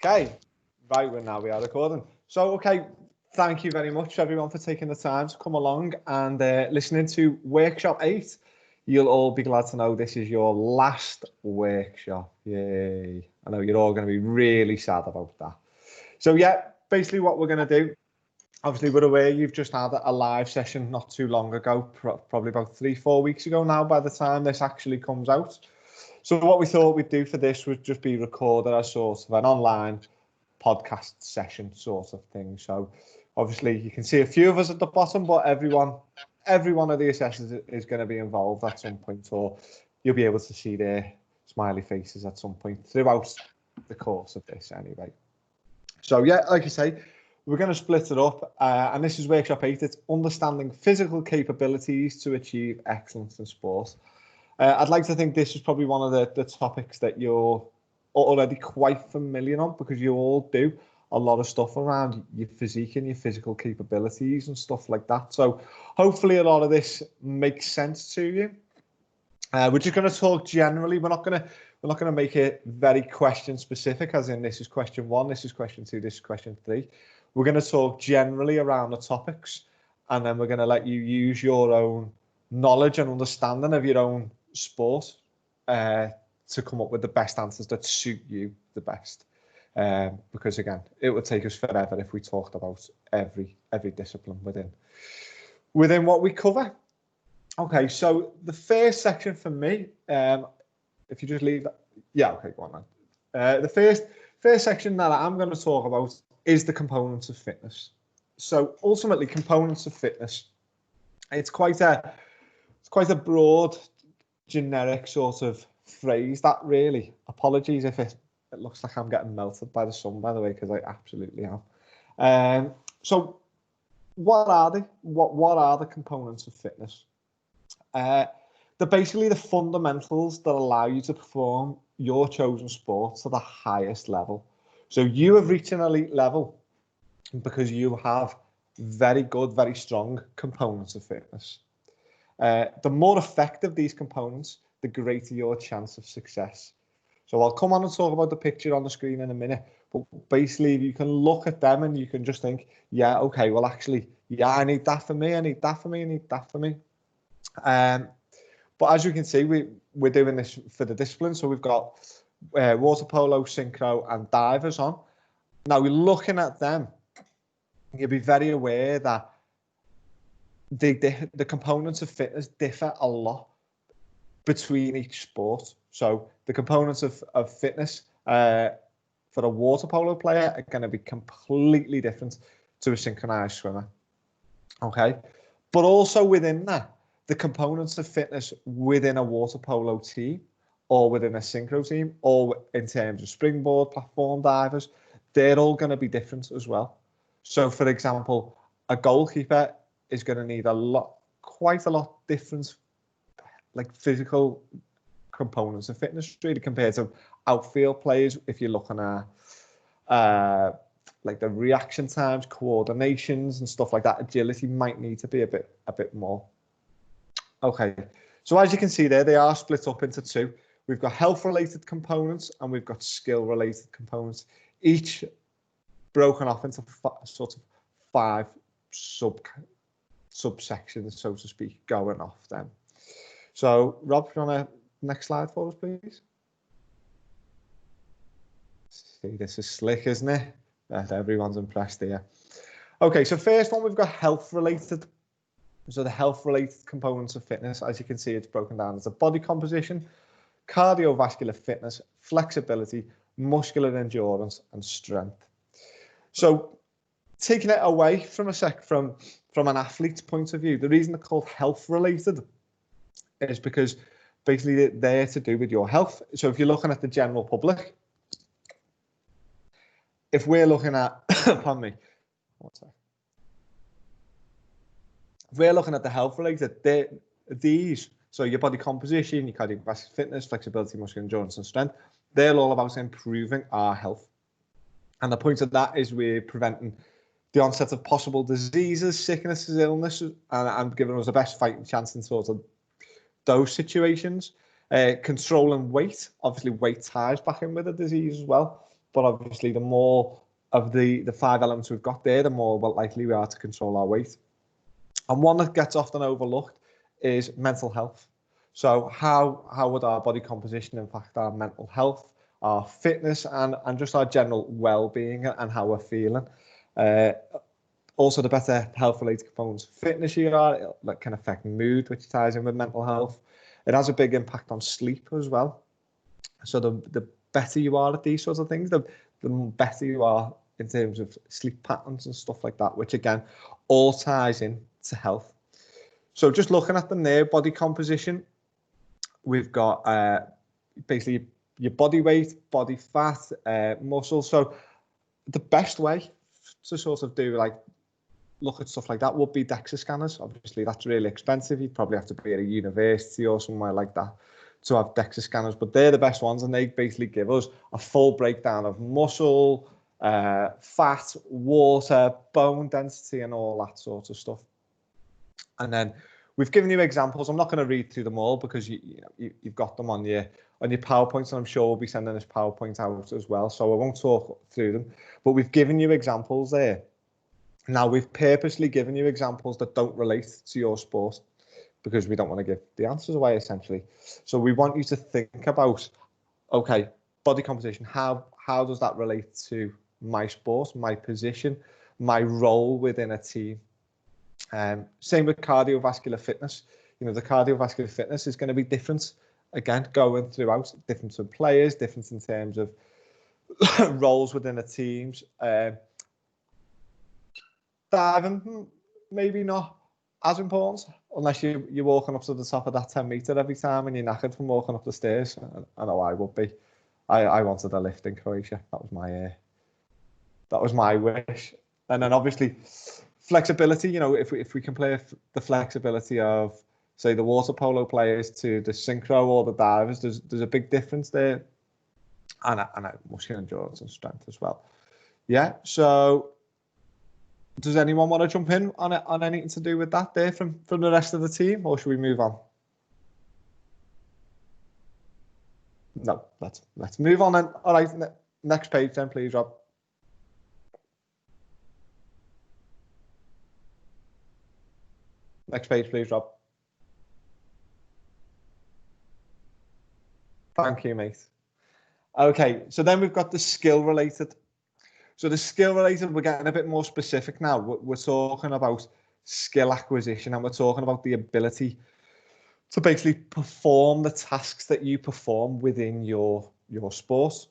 Okay, right, we are recording. So, okay, thank you very much, everyone, for taking the time to come along and listening to Workshop 8. You'll all be glad to know this is your last workshop. Yay. I know you're all going to be really sad about that. So, yeah, basically what we're going to do, obviously we're aware you've just had a live session not too long ago, probably about 3-4 weeks ago now by the time this actually comes out. So what we thought we'd do for this would just be recorded as sort of an online podcast session sort of thing. So obviously you can see a few of us at the bottom, but every one of the assessors is going to be involved at some point, or you'll be able to see their smiley faces at some point throughout the course of this anyway. So yeah, like I say, we're going to split it up, and this is Workshop 8. It's understanding physical capabilities to achieve excellence in sport. I'd like to think this is probably one of the topics that you're already quite familiar on, because you all do a lot of stuff around your physique and your physical capabilities and stuff like that. So hopefully a lot of this makes sense to you. We're just going to talk generally. We're not going to make it very question specific, as in this is question 1, this is question 2, this is question 3. We're going to talk generally around the topics, and then we're going to let you use your own knowledge and understanding of your own sport to come up with the best answers that suit you the best. Because again, it would take us forever if we talked about every discipline within what we cover. Okay, so the first section for me, if you just leave that, yeah, okay, go on then. The first section that I'm going to talk about is the components of fitness. So ultimately, components of fitness, it's quite a broad, generic sort of phrase, that really. Apologies if it looks like I'm getting melted by the sun, by the way, because I absolutely am. So what are they? What are the components of fitness? They're basically the fundamentals that allow you to perform your chosen sport to the highest level. So you have reached an elite level because you have very good, very strong components of fitness. The more effective these components, the greater your chance of success. So I'll come on and talk about the picture on the screen in a minute, but basically you can look at them and you can just think, yeah, okay, well actually, yeah, I need that for me, I need that for me, I need that for me. But as you can see, we're doing this for the discipline. So we've got water polo, synchro and divers on. Now we're looking at them. You'll be very aware that the components of fitness differ a lot between each sport. So the components of fitness for a water polo player are going to be completely different to a synchronized swimmer. Okay, but also within that, the components of fitness within a water polo team or within a synchro team, or in terms of springboard platform divers, they're all going to be different as well. So for example, a goalkeeper is going to need quite a lot different, like physical components of fitness really compared to outfield players. If you're looking at like the reaction times, coordinations and stuff like that, agility might need to be a bit more. Okay, so as you can see there, they are split up into two. We've got health-related components and we've got skill-related components, each broken off into sort of 5 subsections, so to speak, going off them. So, Rob, you want to next slide for us, please? See, this is slick, isn't it? Everyone's impressed here. Okay, so first one, we've got health-related. So the health-related components of fitness, as you can see, it's broken down as a body composition, cardiovascular fitness, flexibility, muscular endurance, and strength. So taking it away from from an athlete's point of view, the reason they're called health-related is because basically they're there to do with your health. So if you're looking at the general public, if we're looking at, pardon me, what's that? If we're looking at the health related, these, so your body composition, your cardiovascular fitness, flexibility, muscular endurance, and strength, they're all about improving our health. And the point of that is we're preventing the onset of possible diseases, sicknesses, illnesses, and giving us the best fighting chance in sort of those situations. Controlling weight, obviously weight ties back in with the disease as well. but obviously the more of the 5 elements we've got there, the more likely we are to control our weight. And one that gets often overlooked is mental health. So how would our body composition impact our mental health, our fitness, and just our general well-being and how we're feeling? Also, the better health-related components of fitness you are, that can affect mood, which ties in with mental health. It has a big impact on sleep as well. So the better you are at these sorts of things, the better you are in terms of sleep patterns and stuff like that, which again, all ties in to health. So just looking at them there, body composition, we've got basically your body weight, body fat, muscle. So the best way to sort of do look at stuff like that would be DEXA scanners. Obviously, that's really expensive. You'd probably have to be at a university or somewhere like that to have DEXA scanners, but they're the best ones, and they basically give us a full breakdown of muscle, fat, water, bone density, and all that sort of stuff. And then we've given you examples. I'm not going to read through them all because you've got them on your PowerPoints, and I'm sure we'll be sending this PowerPoint out as well, so I won't talk through them, but we've given you examples there. Now, we've purposely given you examples that don't relate to your sport because we don't want to give the answers away, essentially. So we want you to think about, okay, body composition, how does that relate to my sport, my position, my role within a team? Same with cardiovascular fitness. The cardiovascular fitness is going to be different, again, going throughout, different to players, different in terms of roles within the teams. Diving, maybe not as important, unless you're walking up to the top of that 10 metre every time and you're knackered from walking up the stairs. I know I would be. I wanted a lift in Croatia. That was my wish. And then obviously flexibility. If we compare the flexibility of, say, the water polo players to the synchro or the divers, there's a big difference there, and muscular endurance and strength as well. Yeah. So, does anyone want to jump in on anything to do with that there from the rest of the team, or should we move on? No, let's move on then. All right, next page then, please, Rob. Next page, please, Rob. Thank you, mate. Okay, so then we've got the skill related. So the skill related, we're getting a bit more specific now. We're talking about skill acquisition, and we're talking about the ability to basically perform the tasks that you perform within your sport.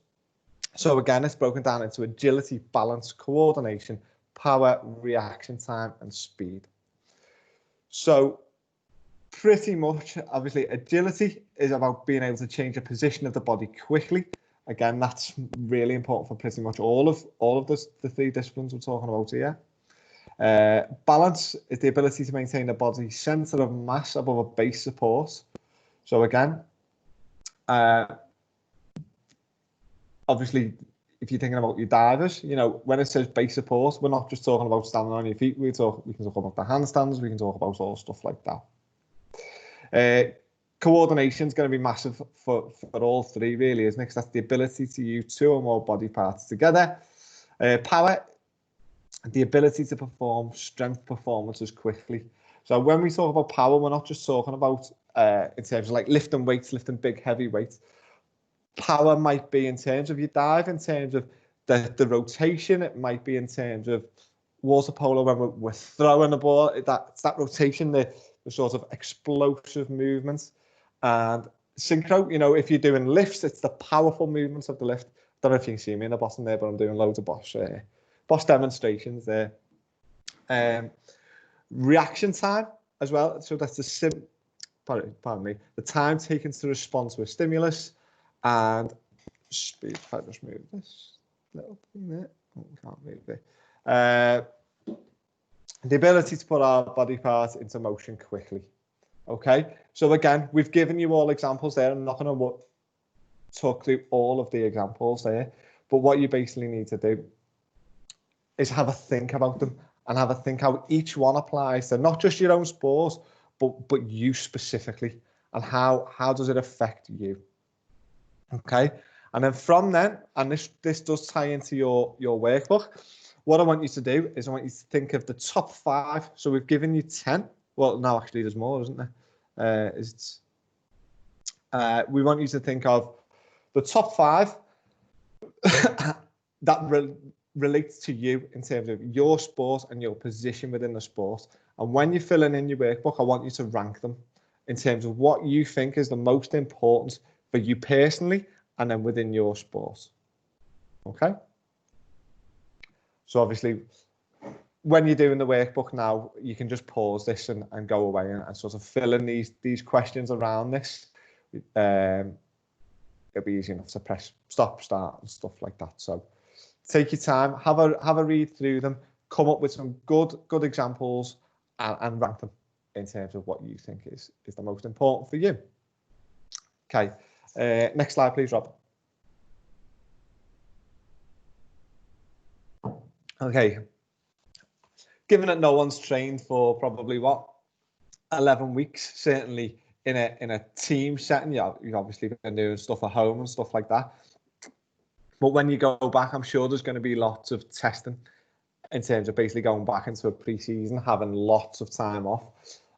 So again, it's broken down into agility, balance, coordination, power, reaction time, and speed. So pretty much, obviously, agility is about being able to change the position of the body quickly. Again, that's really important for pretty much all of the 3 disciplines we're talking about here. Balance is the ability to maintain the body's centre of mass above a base support. So again, obviously, if you're thinking about your divers, when it says base support, we're not just talking about standing on your feet. We can talk about the handstands. We can talk about all stuff like that. Coordination is going to be massive for all 3, really, isn't it? Because that's the ability to use 2 or more body parts together. Power, the ability to perform strength performances quickly. So when we talk about power, we're not just talking about in terms of like lifting weights, lifting big, heavy weights. Power might be in terms of your dive, in terms of the rotation. It might be in terms of water polo when we're throwing the ball. It's that rotation, the sort of explosive movements. And synchro, if you're doing lifts, it's the powerful movements of the lift. Don't know if you can see me in the bottom there, but I'm doing loads of boss demonstrations there. Reaction time as well. So that's pardon me, the time taken to respond to a stimulus, and speed. If I just move this little thing there, can't move it. The ability to put our body part into motion quickly. Okay, so again, we've given you all examples there. I'm not going to talk through all of the examples there, but what you basically need to do is have a think about them and have a think how each one applies to not just your own sport, but you specifically, and how does it affect you? Okay, And then from then, and this does tie into your workbook, what I want you to do is I want you to think of the top 5. So we've given you 10. Well, no, actually, there's more, isn't there? We want you to think of the top 5 that relates to you in terms of your sport and your position within the sport. And when you're filling in your workbook, I want you to rank them in terms of what you think is the most important for you personally and then within your sport. Okay? So obviously, when you're doing the workbook now, you can just pause this and go away and sort of fill in these questions around this. It'll be easy enough to press stop, start, and stuff like that. So take your time, have a read through them, come up with some good examples, and rank them in terms of what you think is the most important for you. Okay, next slide, please, Rob. Okay, given that no one's trained for probably 11 weeks, certainly in a team setting, you've obviously been doing stuff at home and stuff like that. But when you go back, I'm sure there's going to be lots of testing in terms of basically going back into a pre-season, having lots of time off.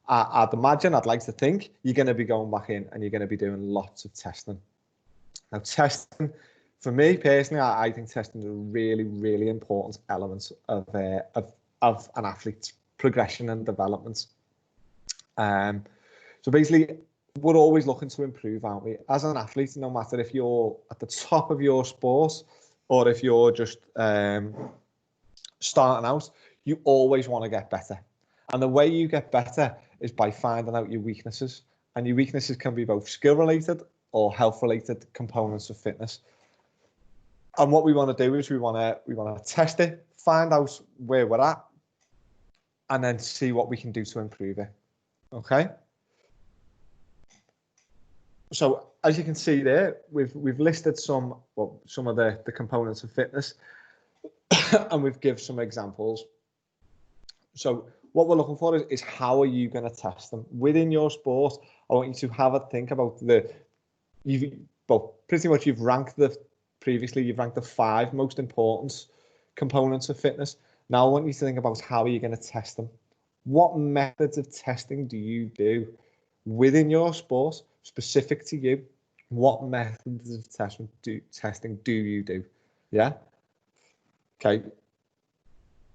I'd imagine, I'd like to think, you're going to be going back in and you're going to be doing lots of testing. Now, testing, for me personally, I think testing is a really, really important element of an athlete's progression and development. So basically, we're always looking to improve, aren't we? As an athlete, no matter if you're at the top of your sport or if you're just starting out, you always want to get better. And the way you get better is by finding out your weaknesses. And your weaknesses can be both skill-related or health-related components of fitness. And what we want to do is we want to test it, find out where we're at, and then see what we can do to improve it. Okay? So as you can see there, we've listed some of the components of fitness, and we've given some examples. So what we're looking for is how are you going to test them within your sport? I want you to have a think about pretty much you've ranked the 5 most important components of fitness. Now I want you to think about how are you going to test them? What methods of testing do you do within your sport, specific to you? What methods of testing do you do? Yeah. Okay.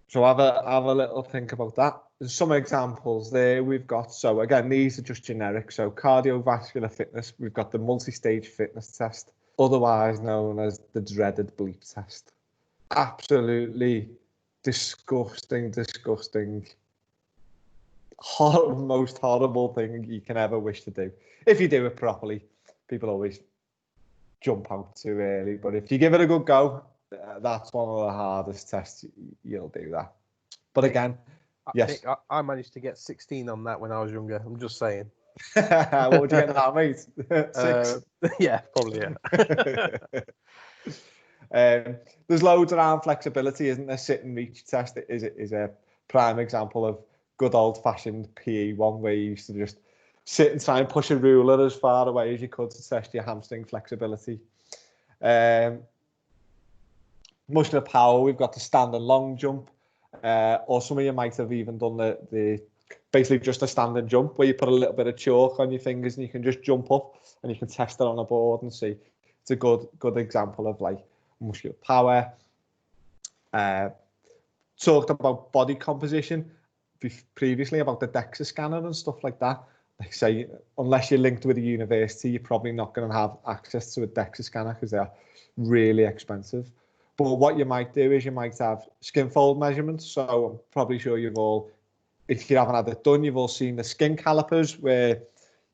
So have a little think about that. There's some examples there we've got. So again, these are just generic. So cardiovascular fitness, we've got the multi-stage fitness test, otherwise known as the dreaded bleep test. Absolutely disgusting, most horrible thing you can ever wish to do. If you do it properly, people always jump out too early. But if you give it a good go, that's one of the hardest tests. You'll do that. But again, yes. I managed to get 16 on that when I was younger. I'm just saying. What would you get now, mate? 6? Yeah, probably, yeah. There's loads around flexibility, isn't there? Sit and reach test is a prime example of good old-fashioned PE one, where you used to just sit and try and push a ruler as far away as you could to test your hamstring flexibility. Muscular power, we've got the stand and long jump, or some of you might have even done the basically just a stand and jump where you put a little bit of chalk on your fingers and you can just jump up and you can test it on a board and see. It's a good example of like muscular power. Talked about body composition previously, about the DEXA scanner and stuff like that. Like say, unless you're linked with a university, you're probably not going to have access to a DEXA scanner because they're really expensive. But what you might do is you might have skin fold measurements. So I'm probably sure if you haven't had it done, you've all seen the skin calipers where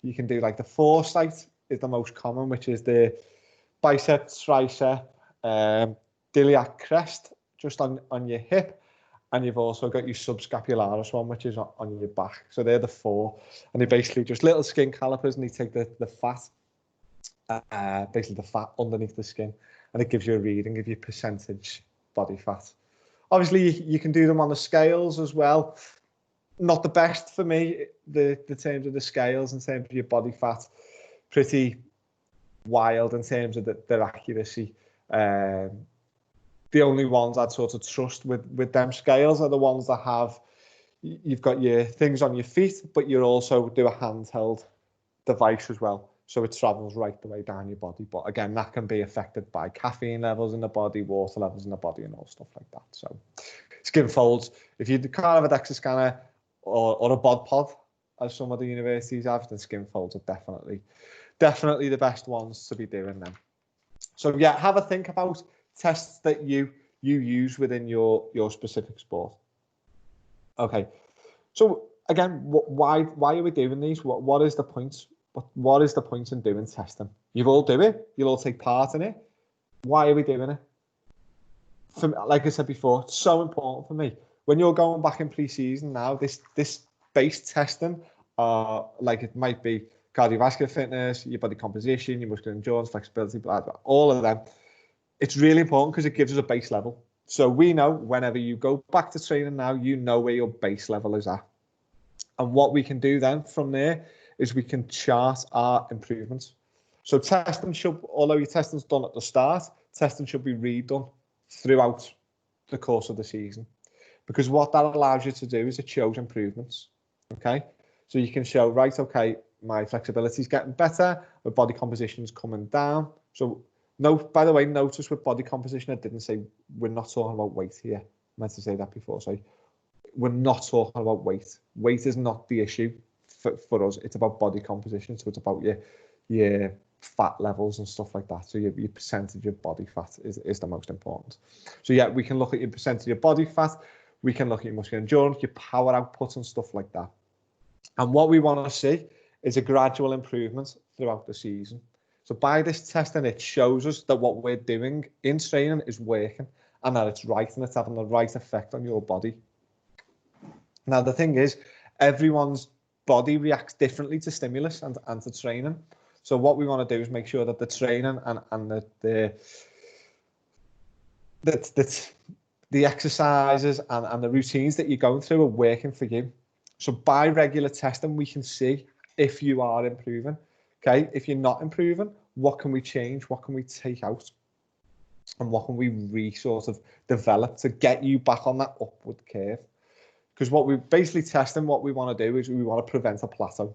you can do like the foresight is the most common, which is the bicep, tricep, iliac crest just on your hip. And you've also got your subscapularis one, which is on your back. So they're the 4. And they're basically just little skin calipers, and they take the fat, basically the fat underneath the skin. And it gives you a reading of your percentage body fat. Obviously, you can do them on the scales as well. Not the best for me, the terms of the scales, in terms of your body fat. Pretty wild in terms of their accuracy. The only ones I'd sort of trust with them scales are the ones that have, you've got your things on your feet, but you also do a handheld device as well. So it travels right the way down your body. But again, that can be affected by caffeine levels in the body, water levels in the body, and all stuff like that. So skin folds, if you can't have a DEXA scanner or a bod pod, as some of the universities have, then skin folds are definitely the best ones to be doing them. So yeah, have a think about tests that you use within your specific sport. Okay, so again, why are we doing these? What is the point? What is the point in doing testing? You all do it. You'll all take part in it. Why are we doing it? Like I said before, it's so important for me. When you're going back in pre-season now, this base testing, like it might be cardiovascular fitness, your body composition, your muscular endurance, flexibility, blah, blah, all of them. It's really important because it gives us a base level. So we know whenever you go back to training now, you know where your base level is at. And what we can do then from there is we can chart our improvements. So testing should, although your testing's done at the start, testing should be redone throughout the course of the season. Because what that allows you to do is it shows improvements. Okay, so you can show, right, okay, my flexibility is getting better, my body composition is coming down. So by the way, notice with body composition, I didn't say we're not talking about weight here. I meant to say that before. So we're not talking about weight. Weight is not the issue for us. It's about body composition. So it's about your fat levels and stuff like that. So your percentage of body fat is the most important. So yeah, we can look at your percentage of body fat. We can look at your muscular endurance, your power output and stuff like that. And what we want to see is a gradual improvement throughout the season. So by this testing, it shows us that what we're doing in training is working and that it's right and it's having the right effect on your body. Now, the thing is, everyone's body reacts differently to stimulus and to training. So what we want to do is make sure that the training and the exercises and the routines that you're going through are working for you. So by regular testing, we can see if you are improving. Okay, if you're not improving, what can we change? What can we take out? And what can we sort of develop to get you back on that upward curve? Because what we're basically testing, what we want to do is we want to prevent a plateau.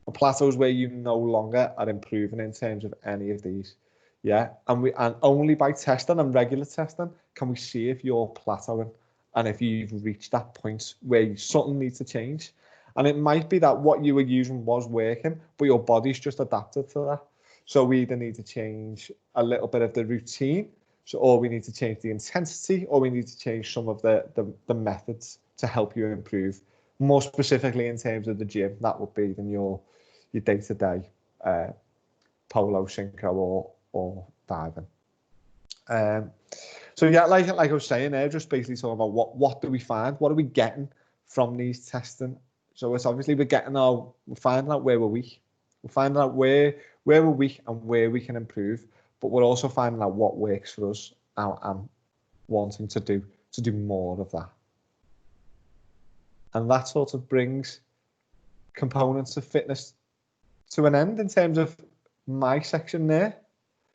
A plateau is where you no longer are improving in terms of any of these. Yeah, and only by testing and regular testing can we see if you're plateauing and if you've reached that point where something needs to change. And it might be that what you were using was working, but your body's just adapted to that. So we either need to change a little bit of the routine, or we need to change the intensity, or we need to change some of the methods to help you improve. More specifically in terms of the gym, that would be then your day-to-day polo, synchro, or diving. So yeah, like I was saying there, just basically talking about what do we find, what are we getting from these testing. So it's obviously we're finding out where we're weak, we're finding out where we're weak and where we can improve, but we're also finding out what works for us and wanting to do more of that. And that sort of brings components of fitness to an end in terms of my section there.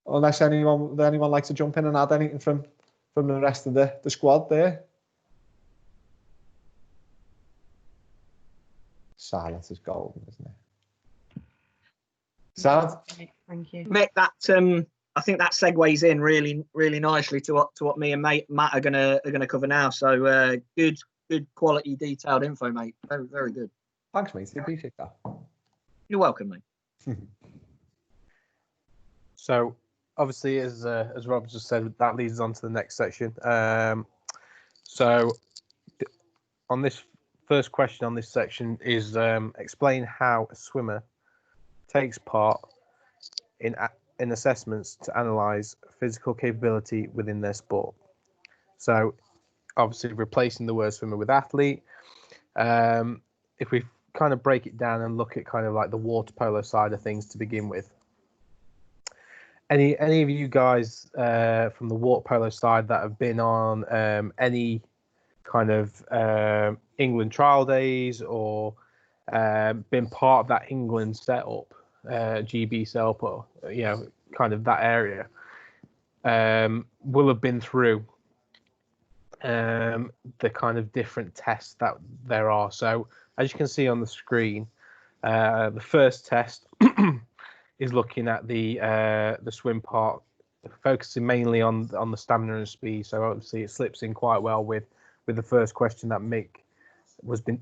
Unless anyone likes to jump in and add anything from the rest of the squad there. Silence is golden, isn't it? Sound? Thank you, Mick. That I think that segues in really, really nicely to what me and Matt are gonna cover now. So good quality, detailed info, mate. Very, very good. Thanks, mate. I appreciate that. You're welcome, mate. So obviously, as Rob just said, that leads us on to the next section. So on this first question on this section is explain how a swimmer takes part in assessments to analyze physical capability within their sport. So obviously replacing the word swimmer with athlete. If we kind of break it down and look at kind of like the water polo side of things to begin with, any of you guys from the water polo side that have been on any kind of England trial days or been part of that England setup, GB setup, or kind of that area will have been through the kind of different tests that there are. So as you can see on the screen, the first test is looking at the swim part, focusing mainly on the stamina and speed. So obviously it slips in quite well with the first question that Mick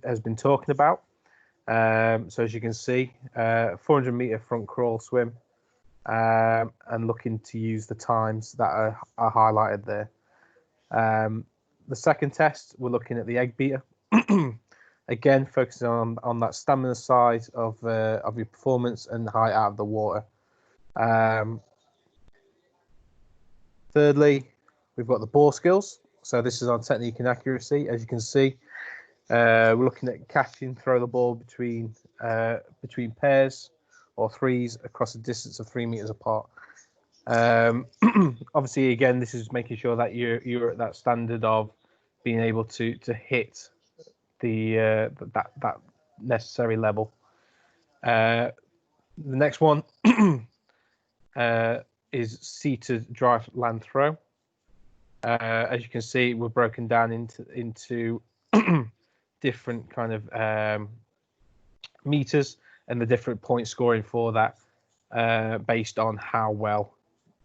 has been talking about. So as you can see, 400 meter front crawl swim, and looking to use the times that are highlighted there. The second test, we're looking at the egg beater. Again, focusing on that stamina side of your performance and height out of the water. Thirdly, we've got the bore skills. So this is on technique and accuracy. As you can see, we're looking at catching, throw the ball between pairs or threes across a distance of 3 meters apart. Obviously, again, this is making sure that you're at that standard of being able to hit that necessary level. The next one is seated drive land throw. As you can see, we're broken down into different kind of meters and the different point scoring for that, based on how well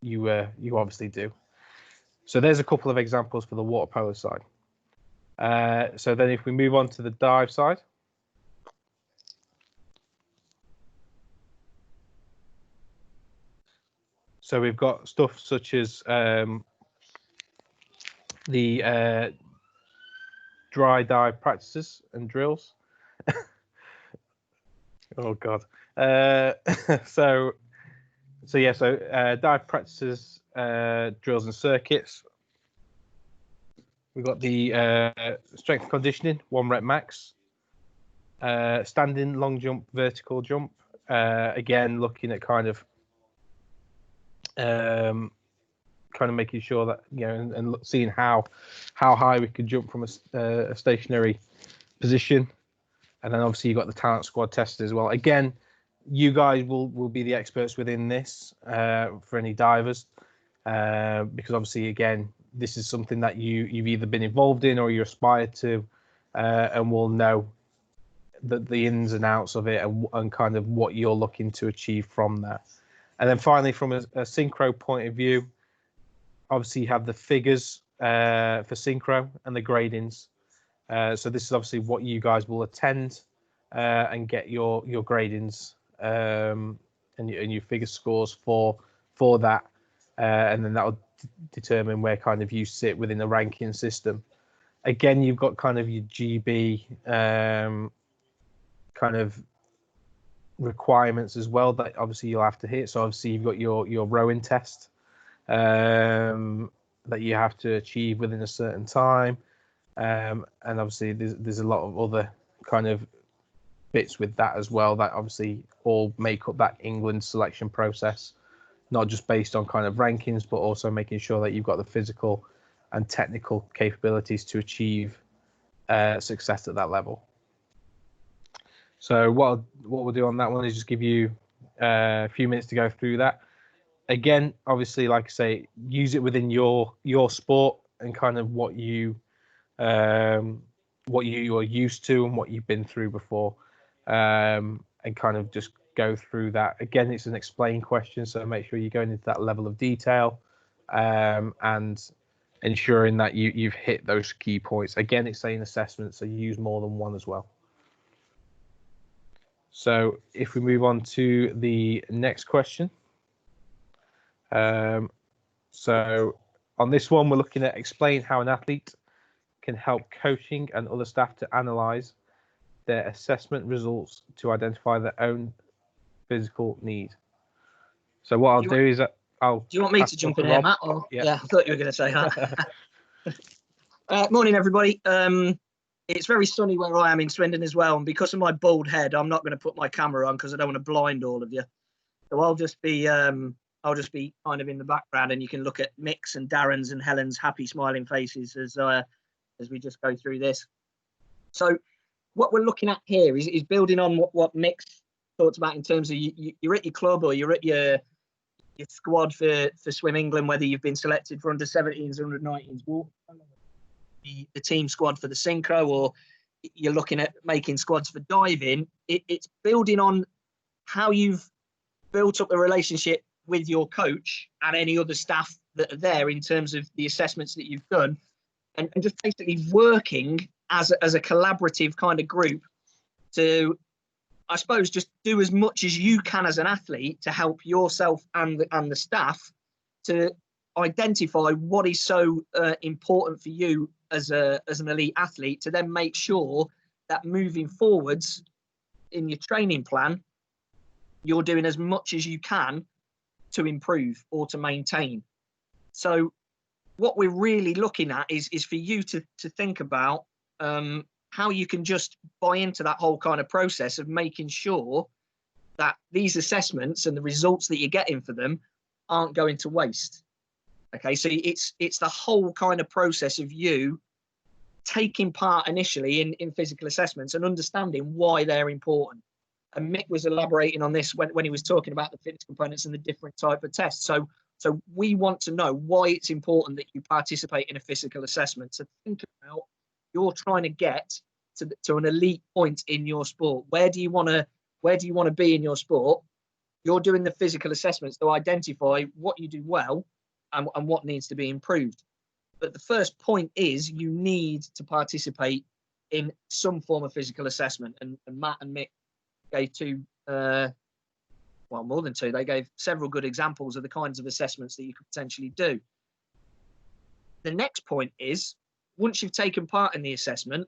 you obviously do. So there's a couple of examples for the water polo side. So then if we move on to the dive side. So we've got stuff such as the dry dive practices and drills. Oh God. So dive practices, drills and circuits. We've got the strength and conditioning, 1 rep max. Standing long jump, vertical jump. Again, looking at kind of making sure that, you know, and seeing how high we could jump from a stationary position. And then obviously you've got the talent squad test as well. Again, you guys will be the experts within this for any divers, because obviously, again, this is something that you've either been involved in or you aspire to, and will know the ins and outs of it and kind of what you're looking to achieve from that. And then finally, from a synchro point of view, obviously you have the figures for synchro and the gradings. So this is obviously what you guys will attend and get your gradings and your figure scores for that, and then that will determine where kind of you sit within the ranking system. Again, you've got kind of your GB kind of requirements as well that obviously you'll have to hit. So obviously you've got your rowing test that you have to achieve within a certain time. And obviously there's a lot of other kind of bits with that as well that obviously all make up that England selection process, not just based on kind of rankings, but also making sure that you've got the physical and technical capabilities to achieve success at that level. So what we'll do on that one is just give you a few minutes to go through that. Again, obviously, like I say, use it within your sport and kind of what you are used to and what you've been through before, and kind of just go through that. Again, it's an explain question, so make sure you're going into that level of detail, and ensuring that you've hit those key points. Again, it's saying assessment, so you use more than one as well. So if we move on to the next question. So on this one, we're looking at explain how an athlete can help coaching and other staff to analyze their assessment results to identify their own physical need. So what I'll do is I'll. Do you want me to jump in here, Matt? Or, yeah, I thought you were going to say that. Morning, everybody. It's very sunny where I am in Swindon as well, and because of my bald head, I'm not going to put my camera on because I don't want to blind all of you. So I'll just be kind of in the background, and you can look at Mick's and Darren's and Helen's happy, smiling faces as we just go through this. So what we're looking at here is building on what Mick's talked about in terms of you're at your club or you're at your your squad for Swim England, whether you've been selected for under 17s or under 19s, the team squad for the synchro, or you're looking at making squads for diving, it's building on how you've built up a relationship with your coach and any other staff that are there in terms of the assessments that you've done, and just basically working as a collaborative kind of group to, I suppose, just do as much as you can as an athlete to help yourself and the staff to identify what is so important for you as an elite athlete, to then make sure that moving forwards in your training plan, you're doing as much as you can to improve or to maintain. So what we're really looking at is for you to think about how you can just buy into that whole kind of process of making sure that these assessments and the results that you're getting for them aren't going to waste. Okay, so it's the whole kind of process of you taking part initially in physical assessments and understanding why they're important. And Mick was elaborating on this when he was talking about the fitness components and the different type of tests. So we want to know why it's important that you participate in a physical assessment. So think about, you're trying to get to an elite point in your sport. Where do you want to be in your sport? You're doing the physical assessments to identify what you do well and what needs to be improved. But the first point is you need to participate in some form of physical assessment. And Matt and Mick gave more than two. They gave several good examples of the kinds of assessments that you could potentially do. The next point is, once you've taken part in the assessment,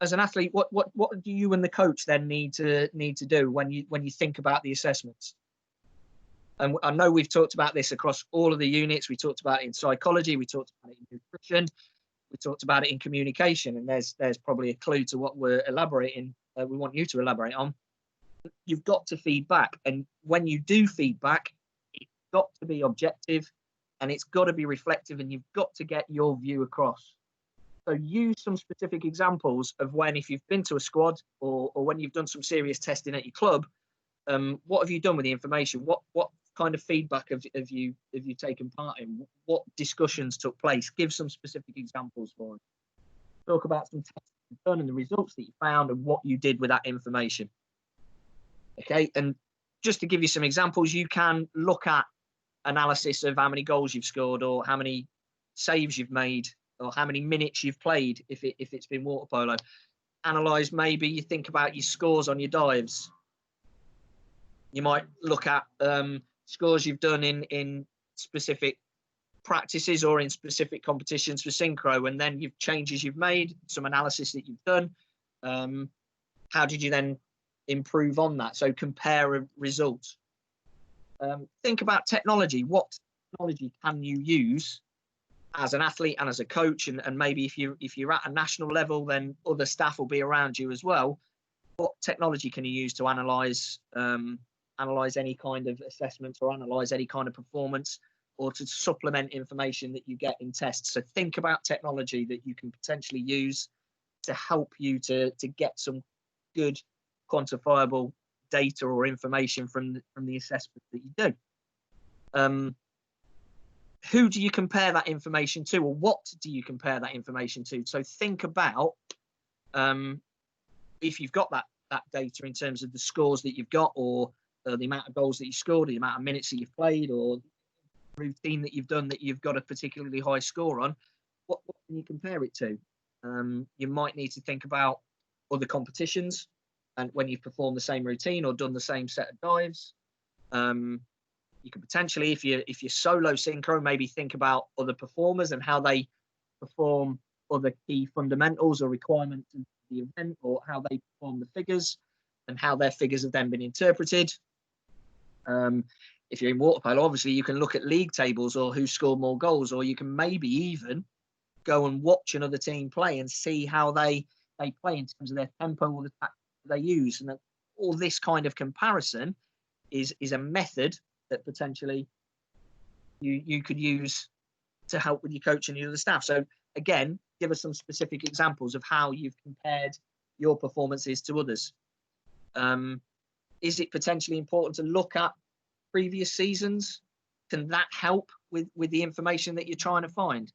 as an athlete, what do you and the coach then need to do when you think about the assessments? And I know we've talked about this across all of the units. We talked about it in psychology, we talked about it in nutrition, we talked about it in communication, and there's probably a clue to what we're elaborating. We want you to elaborate on. You've got to feed back, and when you do feedback, it's got to be objective, and it's got to be reflective, and you've got to get your view across. So use some specific examples of when, if you've been to a squad or when you've done some serious testing at your club, what have you done with the information? What kind of feedback have you taken part in? What discussions took place? Give some specific examples for us. Talk about some tests you've done and the results that you found and what you did with that information. Okay, and just to give you some examples, you can look at analysis of how many goals you've scored, or how many saves you've made, or how many minutes you've played if it's been water polo. Analyze, maybe you think about your scores on your dives. You might look at scores you've done in specific practices or in specific competitions for synchro, and then changes you've made, some analysis that you've done. How did you then improve on that? So compare results. Think about technology. What technology can you use as an athlete and as a coach, and maybe if you're at a national level, then other staff will be around you as well. What technology can you use to analyze any kind of assessments, or analyze any kind of performance, or to supplement information that you get in tests? So think about technology that you can potentially use to help you to get some good quantifiable data or information from the assessment that you do. Who do you compare that information to, or what do you compare that information to? So think about if you've got that data in terms of the scores that you've got, or the amount of goals that you scored, or the amount of minutes that you've played, or routine that you've done that you've got a particularly high score on. What can you compare it to? You might need to think about other competitions, and when you've performed the same routine or done the same set of dives. You could potentially, if you're solo synchro, maybe think about other performers and how they perform other key fundamentals or requirements of the event, or how they perform the figures and how their figures have then been interpreted. If you're in water polo, obviously you can look at league tables or who scored more goals, or you can maybe even go and watch another team play and see how they play in terms of their tempo or the tactics they use. And all this kind of comparison is a method that potentially you could use to help with your coach and your other staff. So again, give us some specific examples of how you've compared your performances to others. Is it potentially important to look at previous seasons can that help with the information that you're trying to find?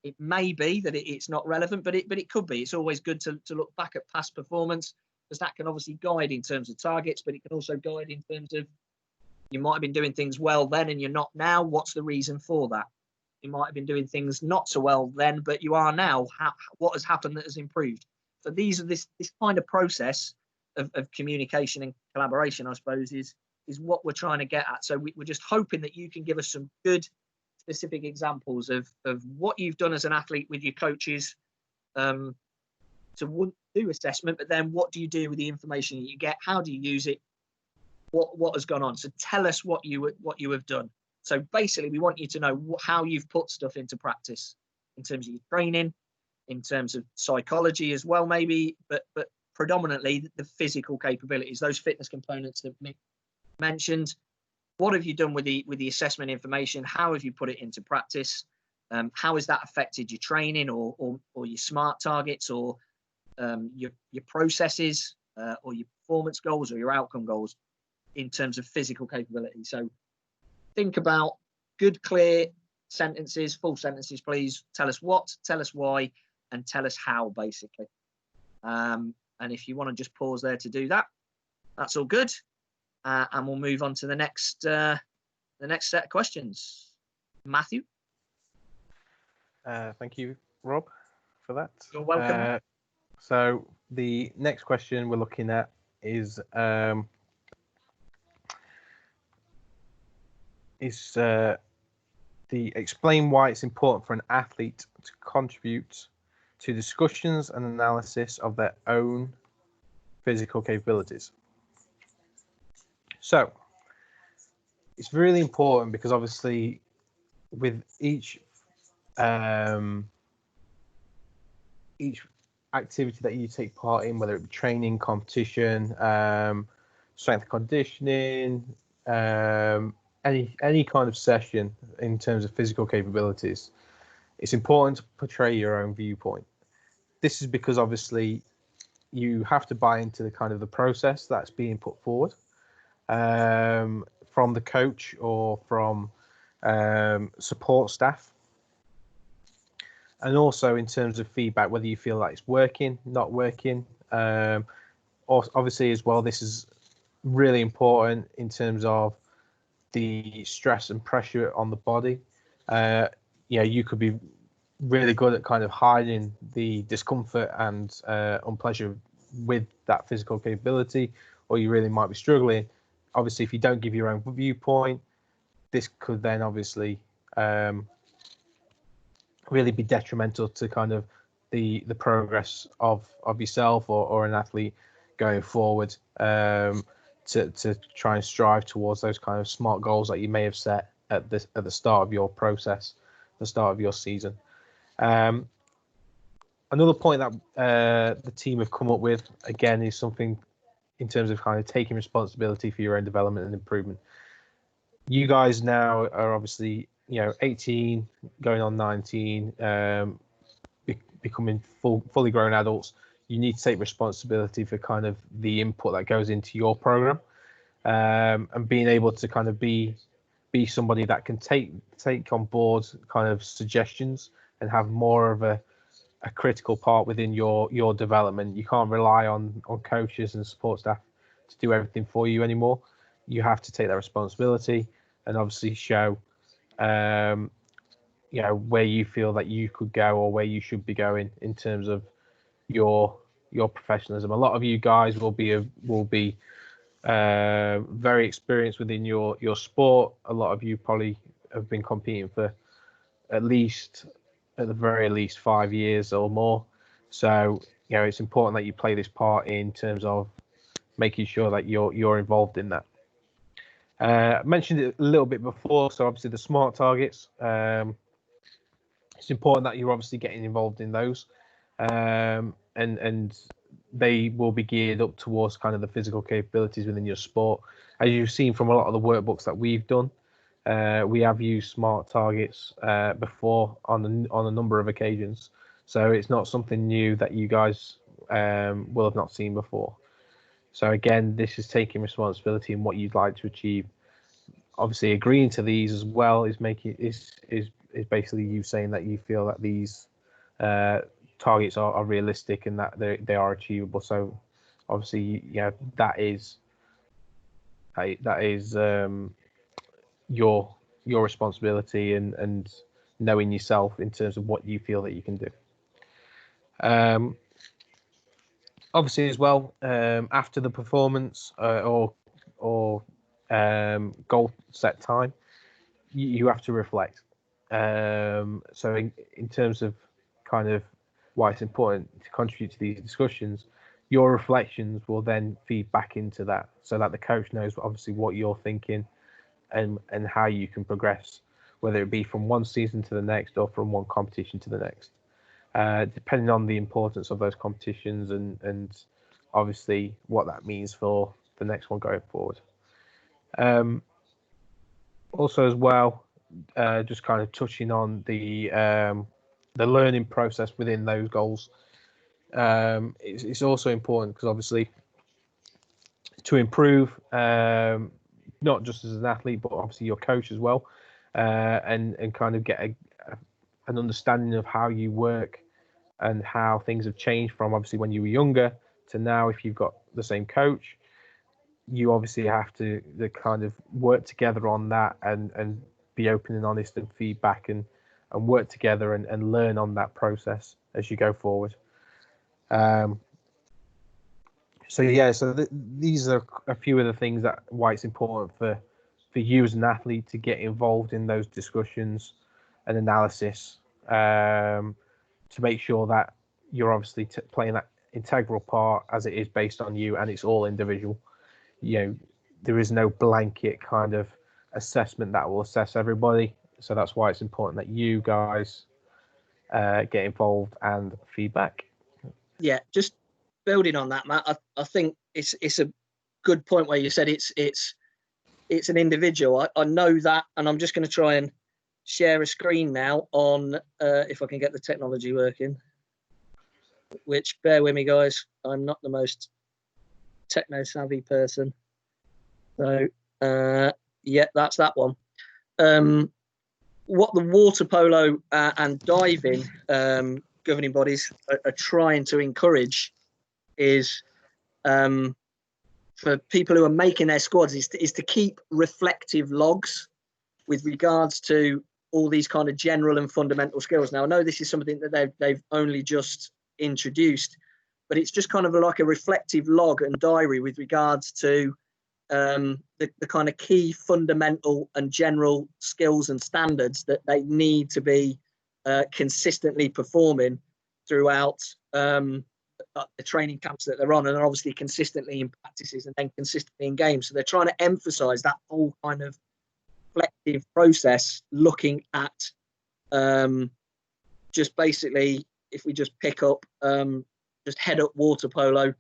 It may be that it's not relevant, but it could be. It's always good to look back at past performance, because that can obviously guide in terms of targets, but it can also guide in terms of you might have been doing things well then and you're not now. What's the reason for that? You might have been doing things not so well then, but you are now. What has happened that has improved? So these are this kind of process of communication and collaboration, I suppose, is what we're trying to get at. So we're just hoping that you can give us some good specific examples of what you've done as an athlete with your coaches to do assessment, but then what do you do with the information that you get? How do you use it? What has gone on? So tell us what you have done. So basically, we want you to know how you've put stuff into practice in terms of your training, in terms of psychology as well, maybe, but predominantly the physical capabilities, those fitness components that Mick mentioned. What have you done with the assessment information? How have you put it into practice? How has that affected your training or your SMART targets or your processes or your performance goals or your outcome goals in terms of physical capability? So think about good, clear sentences, full sentences, please. Tell us what, tell us why, and tell us how, basically. And if you want to just pause there to do that, that's all good. And we'll move on to the next set of questions. Matthew. Thank you, Rob, for that. You're welcome. So the next question we're looking at is explain why it's important for an athlete to contribute to discussions and analysis of their own physical capabilities. So it's really important because obviously with each activity that you take part in, whether it be training, competition, strength and conditioning, any kind of session in terms of physical capabilities, it's important to portray your own viewpoint. This is because obviously you have to buy into the kind of the process that's being put forward from the coach or from support staff. And also in terms of feedback, whether you feel like it's working, not working. Obviously as well, this is really important in terms of the stress and pressure on the body. You could be really good at kind of hiding the discomfort and unpleasure with that physical capability, or you really might be struggling. Obviously, if you don't give your own viewpoint, this could then obviously really be detrimental to kind of the progress of yourself or an athlete going forward to try and strive towards those kind of SMART goals that you may have set at the start of your process, the start of your season. Another point that the team have come up with, again, is something in terms of kind of taking responsibility for your own development and improvement. You guys now are obviously, 18, going on 19, becoming fully grown adults. You need to take responsibility for kind of the input that goes into your program, and being able to kind of be somebody that can take on board kind of suggestions and have more of a critical part within your development. You can't rely on coaches and support staff to do everything for you anymore. You have to take that responsibility and obviously show where you feel that you could go or where you should be going in terms of your professionalism. A lot of you guys will be very experienced within your sport. A lot of you probably have been competing for at the very least 5 years or more. So it's important that you play this part in terms of making sure that you're involved in that. I mentioned it a little bit before, so obviously the SMART targets. It's important that you're obviously getting involved in those, and they will be geared up towards kind of the physical capabilities within your sport. As you've seen from a lot of the workbooks that we've done, we have used SMART targets before on a number of occasions. So it's not something new that you guys will have not seen before. So again, this is taking responsibility in what you'd like to achieve obviously agreeing to these as well is basically you saying that you feel that these targets are realistic and that they are achievable. So obviously, yeah, that is your responsibility and knowing yourself in terms of what you feel that you can do. Obviously, as well, after the performance or goal set time, you have to reflect. So in terms of kind of why it's important to contribute to these discussions, your reflections will then feed back into that, so that the coach knows obviously what you're thinking and how you can progress, whether it be from one season to the next or from one competition to the next, depending on the importance of those competitions and obviously what that means for the next one going forward. Also as well, just kind of touching on the learning process within those goals. It's also important because obviously to improve, not just as an athlete, but obviously your coach as well, and kind of get an understanding of how you work and how things have changed from obviously when you were younger to now. If you've got the same coach, you obviously have to kind of work together on that and be open and honest and feedback and work together and learn on that process as you go forward. These are a few of the things that why it's important for you as an athlete to get involved in those discussions and analysis, to make sure that you're obviously playing that integral part as it is based on you, and it's all individual. There is no blanket kind of assessment that will assess everybody. So that's why it's important that you guys get involved and feedback. Yeah, just building on that, Matt, I think it's a good point where you said it's an individual. I know that, and I'm just going to try and share a screen now on if I can get the technology working. Which, bear with me, guys, I'm not the most techno savvy person. So yeah, that's that one. What the water polo and diving governing bodies are trying to encourage is for people who are making their squads is to keep reflective logs with regards to all these kind of general and fundamental skills. Now, I know this is something that they've only just introduced, but it's just kind of like a reflective log and diary with regards to the kind of key fundamental and general skills and standards that they need to be consistently performing throughout the training camps that they're on, and they're obviously consistently in practices and then consistently in games. So they're trying to emphasize that whole kind of reflective process, looking at just basically, if we just pick up just head up water polo,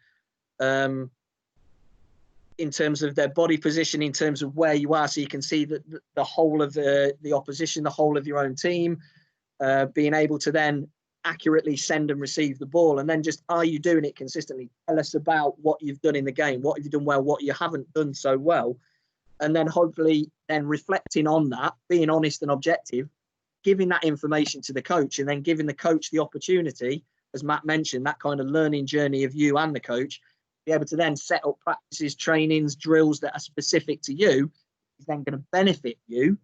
in terms of their body position, in terms of where you are, so you can see the whole of the opposition, the whole of your own team, being able to then accurately send and receive the ball, and then just, are you doing it consistently? Tell us about what you've done in the game, what have you done well, what you haven't done so well, and then hopefully then reflecting on that, being honest and objective, giving that information to the coach, and then giving the coach the opportunity, as Matt mentioned, that kind of learning journey of you and the coach, be able to then set up practices, trainings, drills that are specific to you, is then going to benefit you,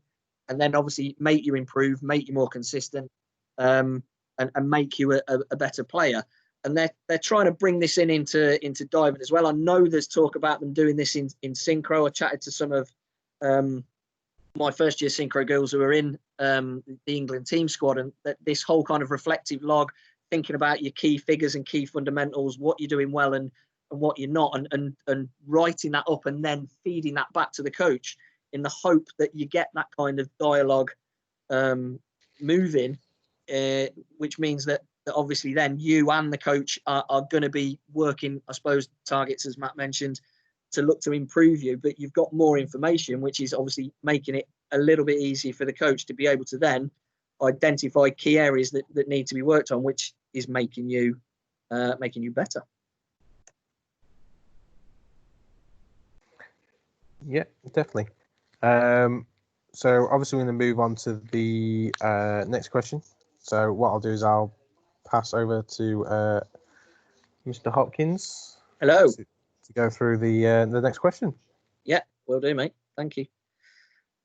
and then obviously make you improve, make you more consistent, and make you a better player. And they're trying to bring this into diving as well. I know there's talk about them doing this in synchro. I chatted to some of my first year synchro girls who were in the England team squad, and that this whole kind of reflective log, thinking about your key figures and key fundamentals, what you're doing well and what you're not, and writing that up and then feeding that back to the coach in the hope that you get that kind of dialogue moving, which means that obviously then you and the coach are going to be working, I suppose, targets, as Matt mentioned, to look to improve you, but you've got more information, which is obviously making it a little bit easier for the coach to be able to then identify key areas that need to be worked on, which is making you better. Yeah, definitely. So obviously we're going to move on to the next question. So what I'll do is I'll pass over to Mr. Hopkins. Hello. To go through the next question. Yeah, will do, mate. Thank you.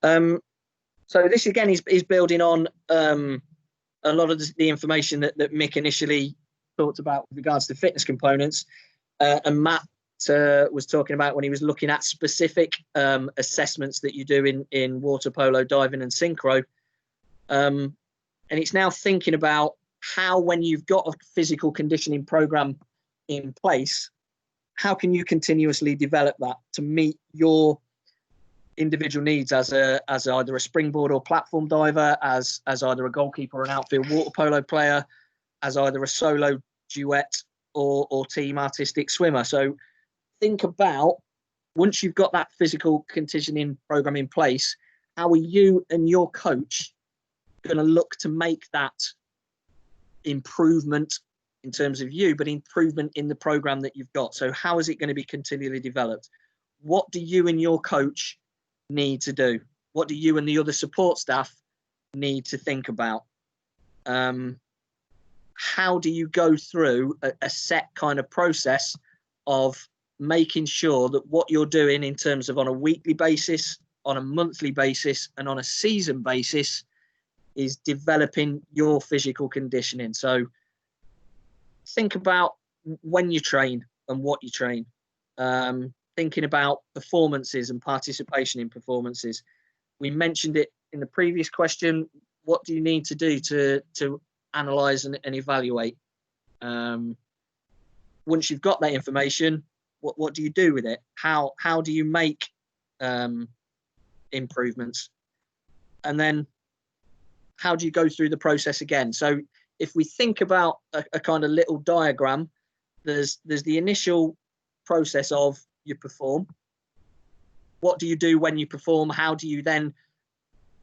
So this again is building on a lot of the information that Mick initially talked about with regards to fitness components, and Matt was talking about when he was looking at specific assessments that you do in water polo, diving and synchro. And it's now thinking about how, when you've got a physical conditioning program in place, how can you continuously develop that to meet your individual needs as either a springboard or platform diver, as either a goalkeeper or an outfield water polo player, as either a solo, duet or team artistic swimmer. So think about, once you've got that physical conditioning program in place, how are you and your coach going to look to make that improvement in terms of you, but improvement in the program that you've got? So how is it going to be continually developed? What do you and your coach need to do? What do you and the other support staff need to think about? How do you go through a set kind of process of making sure that what you're doing in terms of on a weekly basis, on a monthly basis, and on a season basis is developing your physical conditioning? So think about when you train and what you train. Thinking about performances and participation in performances. We mentioned it in the previous question. What do you need to do to analyze and evaluate? Once you've got that information, what do you do with it? How do you make improvements? And then how do you go through the process again? So if we think about a kind of little diagram, there's the initial process of you perform. What do you do when you perform? How do you then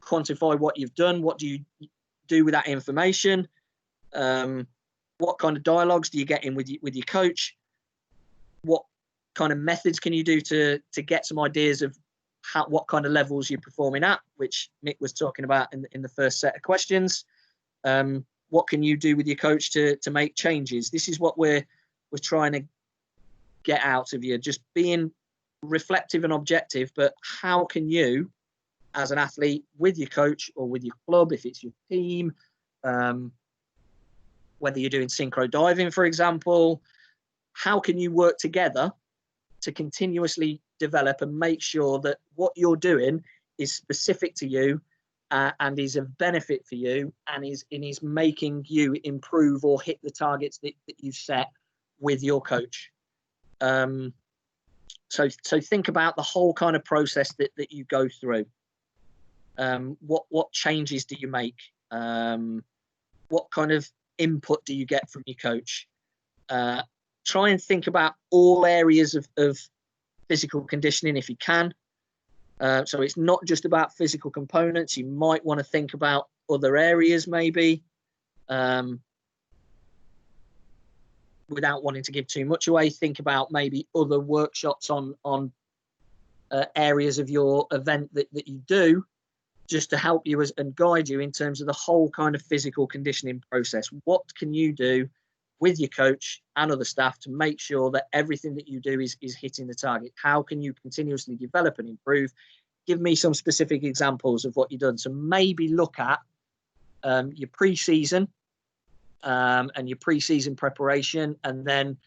quantify what you've done? What do you do with that information? What kind of dialogues do you get in with your coach? What kind of methods can you do to get some ideas of what kind of levels you're performing at, which Nick was talking about in the first set of questions? What can you do with your coach to make changes? This is what we're trying to get out of you, just being reflective and objective. But how can you, as an athlete, with your coach or with your club, if it's your team, whether you're doing synchro diving, for example, how can you work together to continuously develop and make sure that what you're doing is specific to you and is of benefit for you and is making you improve or hit the targets that you've set with your coach? So think about the whole kind of process that you go through. What changes do you make? What kind of input do you get from your coach? Try and think about all areas of physical conditioning if you can. So it's not just about physical components. You might want to think about other areas maybe, without wanting to give too much away. Think about maybe other workshops on areas of your event that you do, just to help you and guide you in terms of the whole kind of physical conditioning process. What can you do with your coach and other staff to make sure that everything that you do is hitting the target? How can you continuously develop and improve? Give me some specific examples of what you've done. So maybe look at your pre-season and your pre-season preparation, and then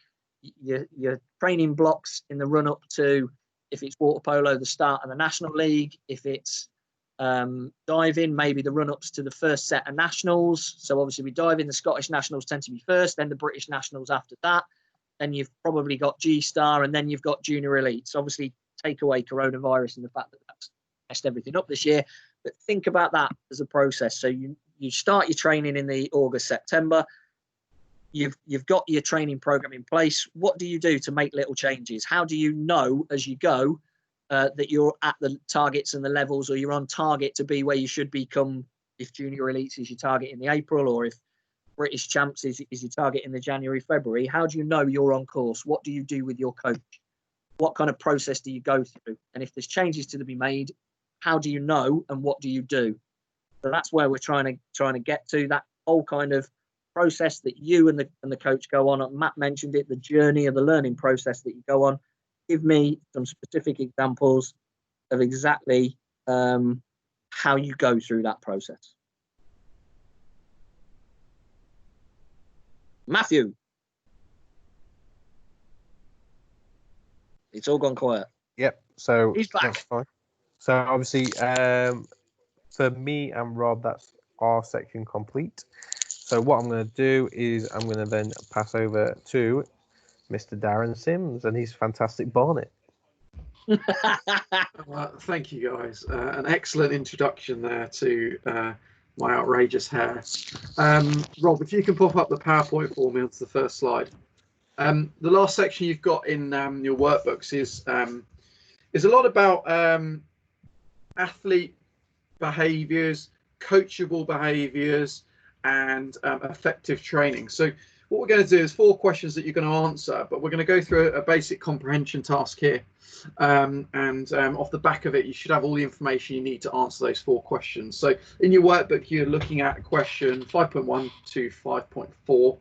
your training blocks in the run-up to, if it's water polo, the start of the National League. If it's diving, maybe the run-ups to the first set of nationals. So obviously we dive in, the Scottish nationals tend to be first, then the British nationals after that. Then you've probably got G-Star, and then you've got Junior Elites. Obviously take away coronavirus and the fact that that's messed everything up this year, but think about that as a process. So you start your training in the August, September. You've got your training program in place. What do you do to make little changes? How do you know as you go that you're at the targets and the levels, or you're on target to be where you should be come, if Junior Elites is your target in the April, or if British Champs is your target in the January, February? How do you know you're on course? What do you do with your coach? What kind of process do you go through? And if there's changes to be made, how do you know and what do you do? So that's where we're trying to get to, that whole kind of process that you and the coach go on. Matt mentioned it, the journey of the learning process that you go on. Give me some specific examples of exactly how you go through that process. Matthew. It's all gone quiet. Yep. So he's back. That's fine. So obviously, for me and Rob, that's our section complete. So what I'm going to do is I'm going to then pass over to Mr. Darren Sims and his fantastic bonnet. Thank you, guys. An excellent introduction there to my outrageous hair. Rob, if you can pop up the PowerPoint for me onto the first slide. The last section you've got in your workbooks is a lot about athlete behaviours, coachable behaviours, and effective training. So what we're going to do is 4 questions that you're going to answer, but we're going to go through a basic comprehension task here. And off the back of it, you should have all the information you need to answer those 4 questions. So in your workbook, you're looking at question 5.1 to 5.4.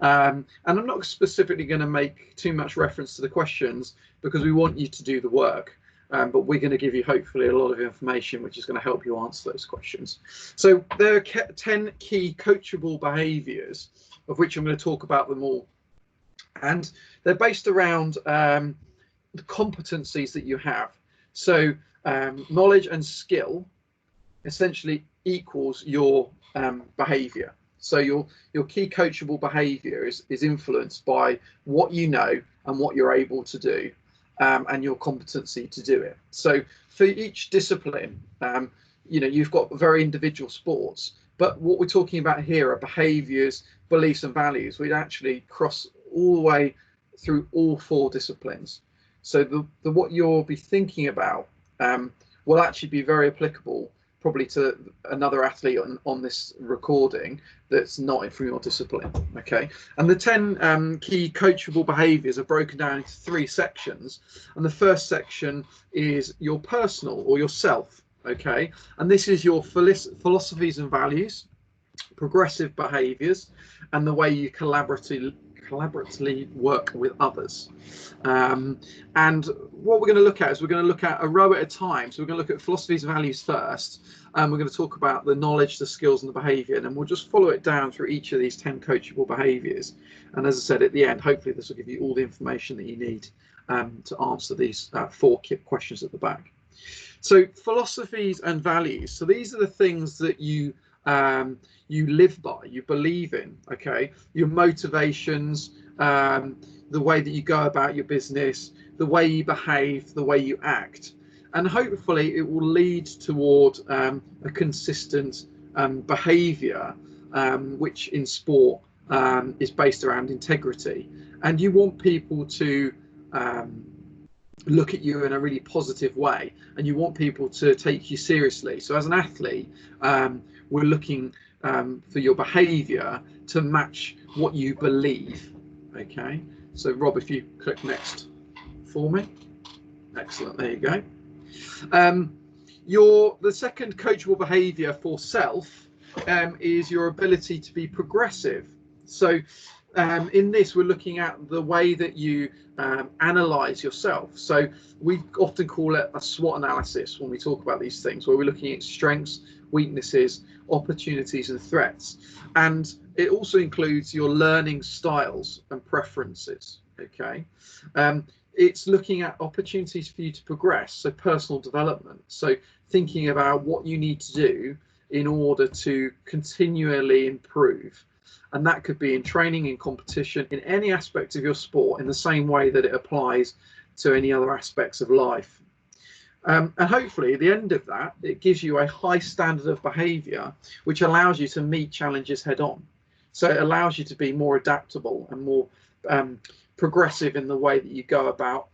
And I'm not specifically going to make too much reference to the questions because we want you to do the work. But we're going to give you hopefully a lot of information which is going to help you answer those questions. So there are 10 key coachable behaviours, of which I'm going to talk about them all. And they're based around the competencies that you have. So knowledge and skill essentially equals your behaviour. So your key coachable behaviour is influenced by what you know and what you're able to do. And your competency to do it. So for each discipline, you've got very individual sports, but what we're talking about here are behaviours, beliefs and values. We'd actually cross all the way through all 4 disciplines. So the what you'll be thinking about will actually be very applicable probably to another athlete on this recording that's not from your discipline. Okay, and the 10 key coachable behaviours are broken down into 3 sections, and the first section is your personal or yourself. Okay, and this is your philosophies and values, progressive behaviours, and the way you collaboratively work with others. And what we're going to look at is we're going to look at a row at a time. So we're going to look at philosophies and values first, and we're going to talk about the knowledge, the skills and the behaviour, and then we'll just follow it down through each of these 10 coachable behaviours. And as I said at the end, hopefully this will give you all the information that you need to answer these 4 questions at the back. So philosophies and values. So these are the things that you live by, you believe in. Okay, your motivations, the way that you go about your business, the way you behave, the way you act, and hopefully it will lead toward a consistent behavior, which in sport is based around integrity. And you want people to look at you in a really positive way, and you want people to take you seriously. So as an athlete, we're looking for your behavior to match what you believe. Okay, so Rob, if you click next for me. Excellent, there you go. The second coachable behavior for self is your ability to be progressive. So in this, we're looking at the way that you analyze yourself. So we often call it a SWOT analysis when we talk about these things, where we're looking at strengths, weaknesses, opportunities and threats. And it also includes your learning styles and preferences. Okay, it's looking at opportunities for you to progress, so personal development. So thinking about what you need to do in order to continually improve. And that could be in training, in competition, in any aspect of your sport, in the same way that it applies to any other aspects of life. And hopefully at the end of that, it gives you a high standard of behaviour, which allows you to meet challenges head on. So it allows you to be more adaptable and more progressive in the way that you go about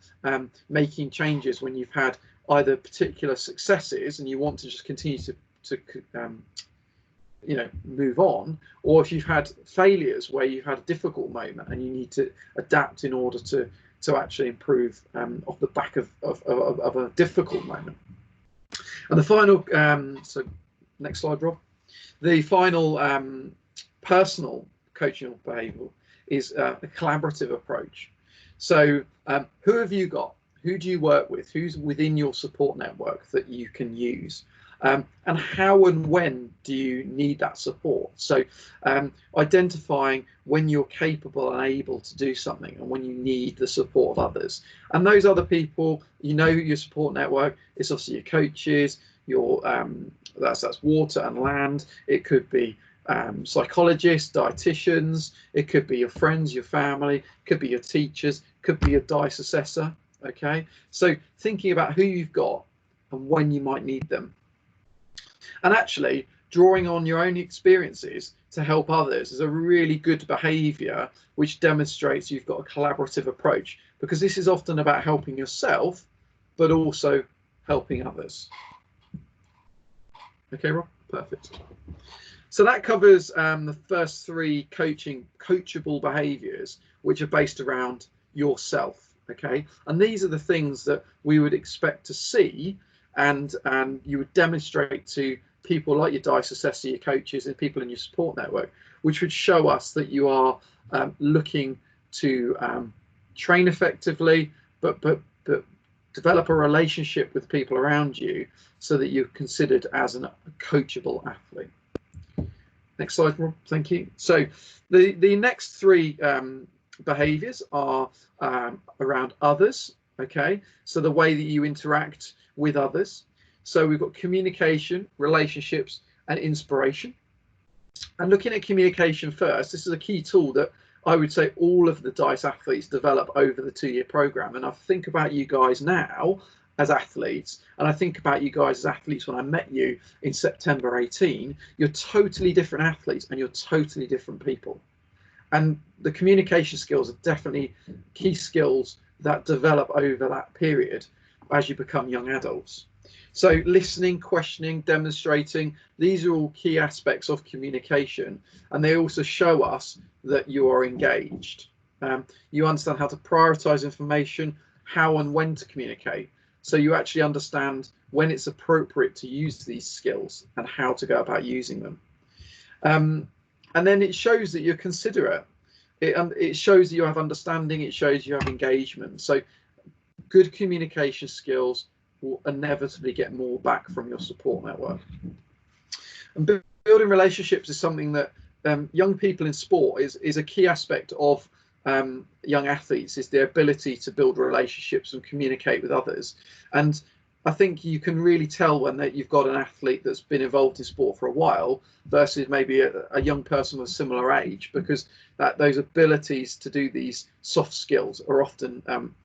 making changes when you've had either particular successes and you want to just continue to move on, or if you've had failures where you've had a difficult moment and you need to adapt in order to actually improve off the back of a difficult moment. And the final, so next slide, Rob. The final personal coaching or behavioural is a collaborative approach. So who have you got? Who do you work with? Who's within your support network that you can use? And how and when do you need that support? So identifying when you're capable and able to do something and when you need the support of others. And those other people, your support network is obviously your coaches, your that's water and land. It could be psychologists, dietitians, it could be your friends, your family, could be your teachers, could be your DICE assessor. Okay, so thinking about who you've got and when you might need them, and actually drawing on your own experiences to help others is a really good behavior which demonstrates you've got a collaborative approach, because this is often about helping yourself but also helping others. Okay, Rob, perfect. So that covers the first three coachable behaviors, which are based around yourself. Okay, and these are the things that we would expect to see, and you would demonstrate to people like your DICE assessor, your coaches, and people in your support network, which would show us that you are looking to train effectively, but develop a relationship with people around you so that you're considered as a coachable athlete. Next slide, Rob. Thank you. So the next three behaviors are around others. Okay, so the way that you interact with others. So we've got communication, relationships, and inspiration. And looking at communication first, this is a key tool that I would say all of the DICE athletes develop over the 2-year program. And I think about you guys now as athletes, and I think about you guys as athletes when I met you in September 18. You're totally different athletes and you're totally different people. And the communication skills are definitely key skills that develop over that period as you become young adults. So listening, questioning, demonstrating, these are all key aspects of communication, and they also show us that you are engaged. You understand how to prioritize information, how and when to communicate. So you actually understand when it's appropriate to use these skills and how to go about using them. And then it shows that you're considerate. It shows that you have understanding. It shows you have engagement. So good communication skills will inevitably get more back from your support network. And building relationships is something that young people in sport is a key aspect of young athletes, is their ability to build relationships and communicate with others. And I think you can really tell when you've got an athlete that's been involved in sport for a while versus maybe a young person of a similar age, because those abilities to do these soft skills are often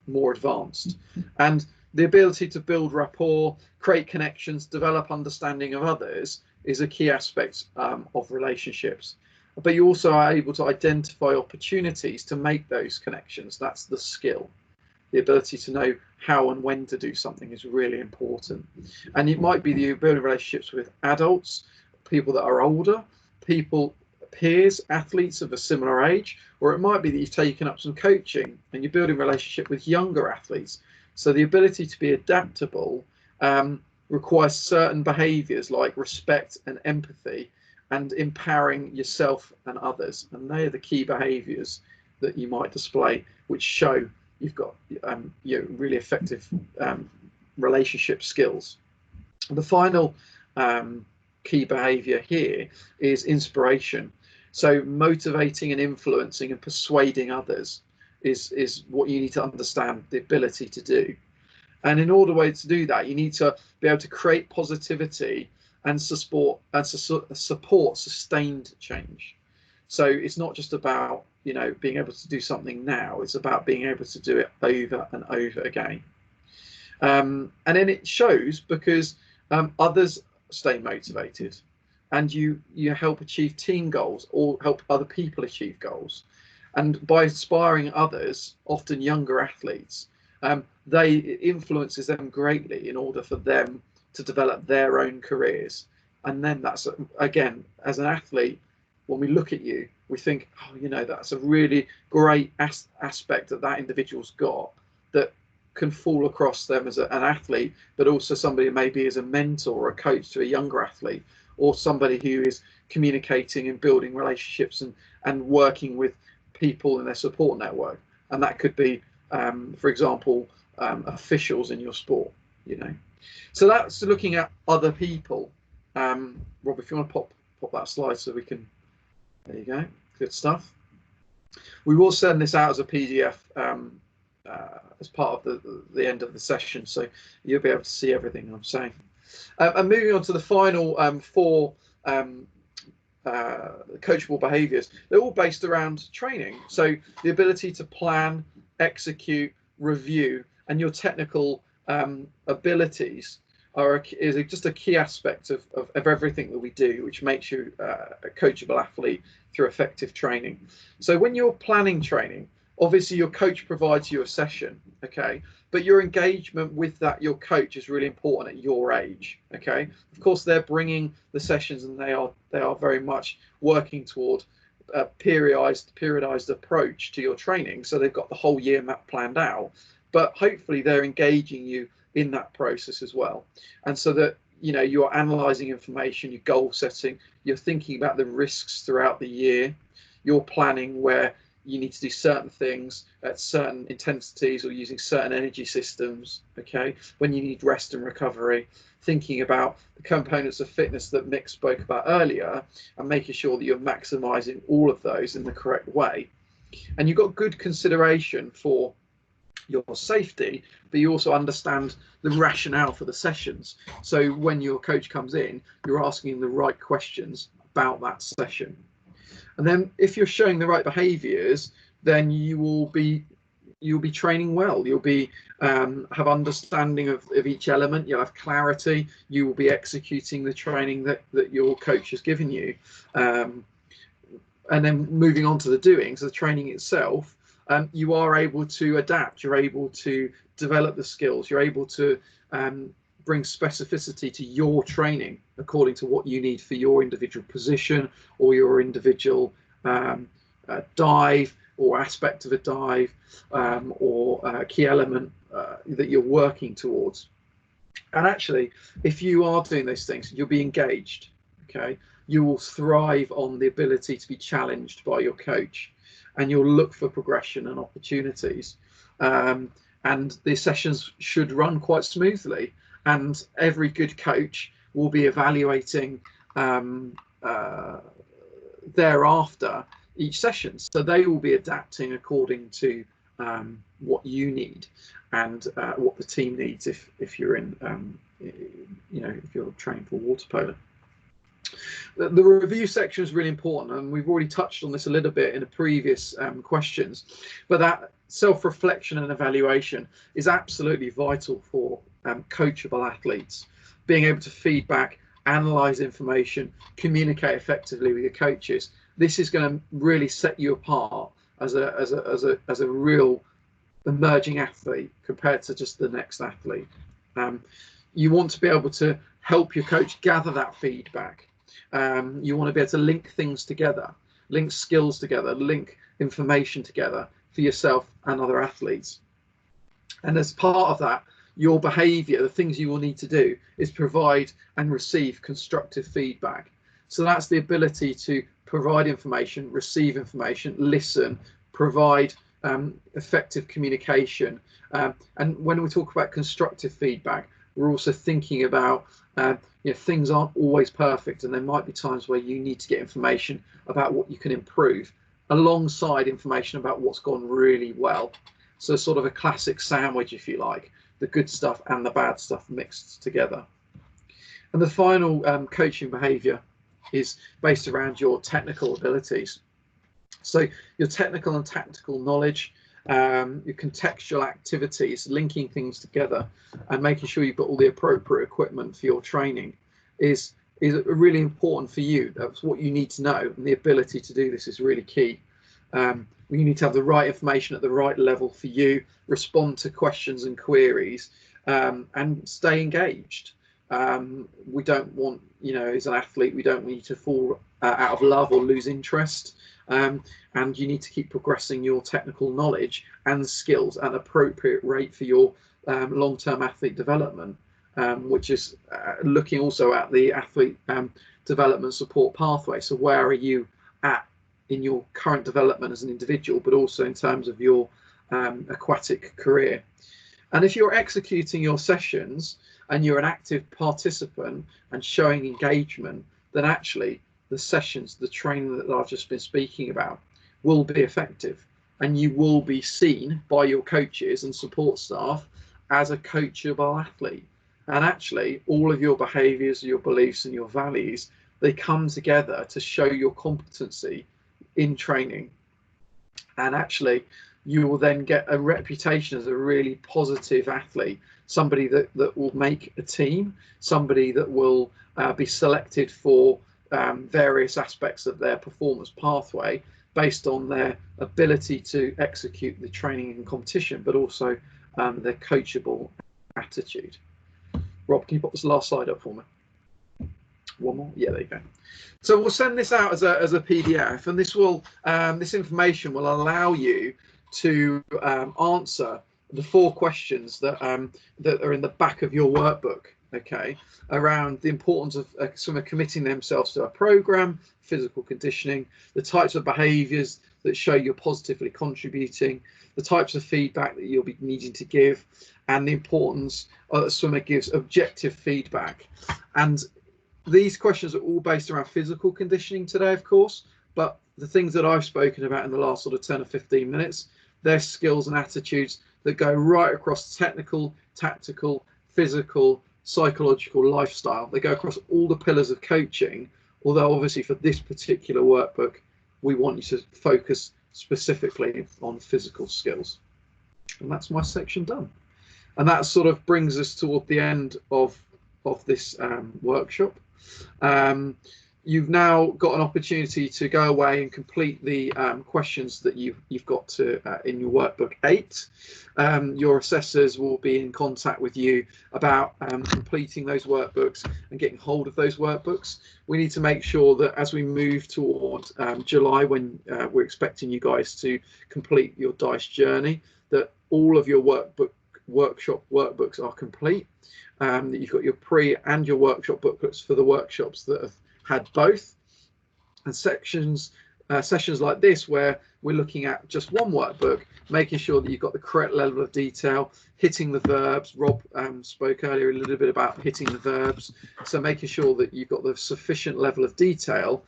more advanced. And the ability to build rapport, create connections, develop understanding of others is a key aspect of relationships. But you also are able to identify opportunities to make those connections. That's the skill. The ability to know how and when to do something is really important. And it might be that you're building relationships with adults, people that are older, peers, athletes of a similar age, or it might be that you've taken up some coaching and you're building a relationship with younger athletes. So the ability to be adaptable requires certain behaviors like respect and empathy and empowering yourself and others. And they are the key behaviors that you might display, which show you've got really effective relationship skills. The final key behavior here is inspiration. So motivating and influencing and persuading others is what you need to understand the ability to do. And in order to do that, you need to be able to create positivity and support sustained change. So it's not just about being able to do something now, it's about being able to do it over and over again. And then it shows because others stay motivated, and you help achieve team goals or help other people achieve goals. And by inspiring others, often younger athletes, it influences them greatly in order for them to develop their own careers. And then that's, again, as an athlete, when we look at you, we think, oh, that's a really great aspect that individual's got that can fall across them as an athlete, but also somebody who maybe is a mentor or a coach to a younger athlete, or somebody who is communicating and building relationships and working with people in their support network. And that could be, for example, officials in your sport, you know. So that's looking at other people. Rob, if you want to pop that slide so we can, there you go, good stuff. We will send this out as a PDF as part of the end of the session, so you'll be able to see everything I'm saying. And moving on to the final 4 coachable behaviors, they're all based around training. So the ability to plan, execute, review, and your technical abilities is just a key aspect of everything that we do, which makes you a coachable athlete through effective training. So when you're planning training, obviously your coach provides you a session, okay, but your engagement with your coach is really important at your age, okay. Of course, they're bringing the sessions, and they are very much working toward a periodized approach to your training, so they've got the whole year map planned out, but hopefully they're engaging you in that process as well. And so that, you know, you're analyzing information, you're goal setting, you're thinking about the risks throughout the year, you're planning where you need to do certain things at certain intensities or using certain energy systems, okay, when you need rest and recovery, thinking about the components of fitness that Mick spoke about earlier, and making sure that you're maximizing all of those in the correct way. And you've got good consideration for your safety, but you also understand the rationale for the sessions. So when your coach comes in, you're asking the right questions about that session. And then if you're showing the right behaviors, then you'll be training well. You'll be have understanding of each element. You'll have clarity. You will be executing the training that your coach has given you. And then moving on to the doings, the training itself, you are able to adapt. You're able to develop the skills. You're able to bring specificity to your training according to what you need for your individual position or your individual dive or aspect of a dive or a key element that you're working towards. And actually, if you are doing those things, you'll be engaged, okay? You will thrive on the ability to be challenged by your coach, and you'll look for progression and opportunities. And the sessions should run quite smoothly, and every good coach will be evaluating thereafter each session, so they will be adapting according to what you need and what the team needs if you're in you know, if you're trained for water polo. The review section is really important, and we've already touched on this a little bit in the previous questions, but that self-reflection and evaluation is absolutely vital for coachable athletes. Being able to feedback, analyze information, communicate effectively with your coaches. This is going to really set you apart as a real emerging athlete compared to just the next athlete. You want to be able to help your coach gather that feedback. You want to be able to link things together, link skills together, link information together for yourself and other athletes. And as part of that, your behavior, the things you will need to do is provide and receive constructive feedback. So that's the ability to provide information, receive information, listen, provide effective communication. And when we talk about constructive feedback, we're also thinking about you know, things aren't always perfect, and there might be times where you need to get information about what you can improve alongside information about what's gone really well. So sort of a classic sandwich, if you like, the good stuff and the bad stuff mixed together. And the final coaching behavior is based around your technical abilities. So your technical and tactical knowledge, your contextual activities, linking things together and making sure you've got all the appropriate equipment for your training is really important for you. That's what you need to know, and the ability to do this is really key. You need to have the right information at the right level for you, respond to questions and queries, and stay engaged. We don't want, you know, as an athlete, we don't need to fall out of love or lose interest. And you need to keep progressing your technical knowledge and skills at an appropriate rate for your long-term athlete development, which is looking also at the athlete development support pathway. So where are you at in your current development as an individual, but also in terms of your aquatic career? And if you're executing your sessions and you're an active participant and showing engagement, then actually the sessions, the training that I've just been speaking about, will be effective, and you will be seen by your coaches and support staff as a coachable athlete. And actually all of your behaviors, your beliefs and your values, they come together to show your competency in training. And actually you will then get a reputation as a really positive athlete, somebody that will make a team, somebody that will be selected for various aspects of their performance pathway based on their ability to execute the training and competition, but also their coachable attitude. Rob, can you put this last slide up for me? One more? Yeah, there you go. So we'll send this out as a PDF, and this will this information will allow you to answer the 4 questions that that are in the back of your workbook, okay, around the importance of someone committing themselves to a program, physical conditioning, the types of behaviors that show you're positively contributing, the types of feedback that you'll be needing to give, and the importance that swimmer gives objective feedback. And these questions are all based around physical conditioning today, of course, but the things that I've spoken about in the last sort of 10 or 15 minutes, they're skills and attitudes that go right across technical, tactical, physical, psychological, lifestyle. They go across all the pillars of coaching, although obviously for this particular workbook, we want you to focus specifically on physical skills. And that's my section done. And that sort of brings us toward the end of this workshop. You've now got an opportunity to go away and complete the questions that you've got to in your workbook 8. Your assessors will be in contact with you about completing those workbooks and getting hold of those workbooks. We need to make sure that as we move toward July, when we're expecting you guys to complete your DICE journey, that all of your workshop workbooks are complete, that you've got your pre and your workshop booklets for the workshops that have had both. And sessions like this, where we're looking at just one workbook, making sure that you've got the correct level of detail, hitting the verbs. Rob spoke earlier a little bit about hitting the verbs, so making sure that you've got the sufficient level of detail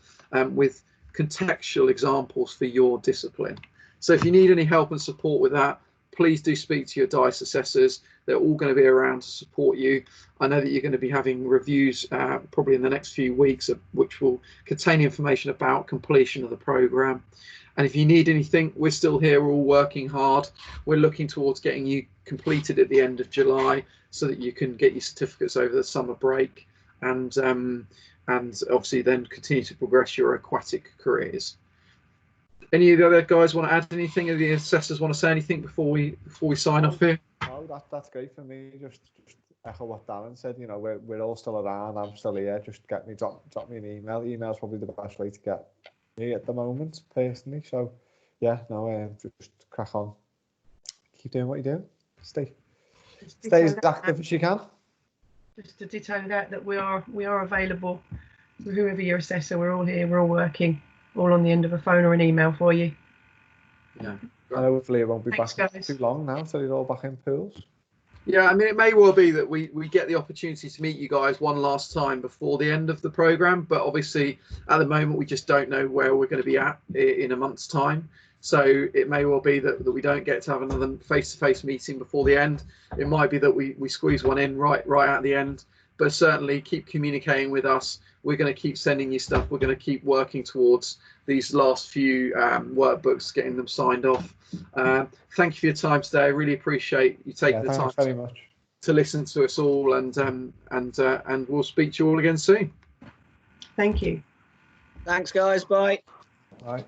with contextual examples for your discipline. So if you need any help and support with that, please do speak to your DICE assessors. They're all going to be around to support you. I know that you're going to be having reviews probably in the next few weeks, which will contain information about completion of the program. And if you need anything, we're still here. We're all working hard. We're looking towards getting you completed at the end of July so that you can get your certificates over the summer break and obviously then continue to progress your aquatic careers. Any of the other guys want to add anything? Any of the assessors want to say anything before we sign off here? No, that's great for me. Just echo what Darren said. You know, we're all still around. I'm still here. Just drop me an email. Email's probably the best way to get me at the moment, personally. So yeah, no, just crack on. Keep doing what you do. Stay as active as you can. Just to detail that we are available for whoever your assessor. We're all here. We're all working. All on the end of a phone or an email for you. Yeah. Hopefully it won't be Thanks, back guys. too long now, so you're all back in pools. Yeah, I mean, it may well be that we get the opportunity to meet you guys one last time before the end of the program, but obviously at the moment we just don't know where we're going to be at in a month's time. So it may well be that we don't get to have another face-to-face meeting before the end. It might be that we squeeze one in right at the end, but certainly keep communicating with us. We're going to keep sending you stuff. We're going to keep working towards these last few workbooks, getting them signed off. Thank you for your time today. I really appreciate you taking the time very much to listen to us all, and we'll speak to you all again soon. Thank you. Thanks, guys. Bye. Right.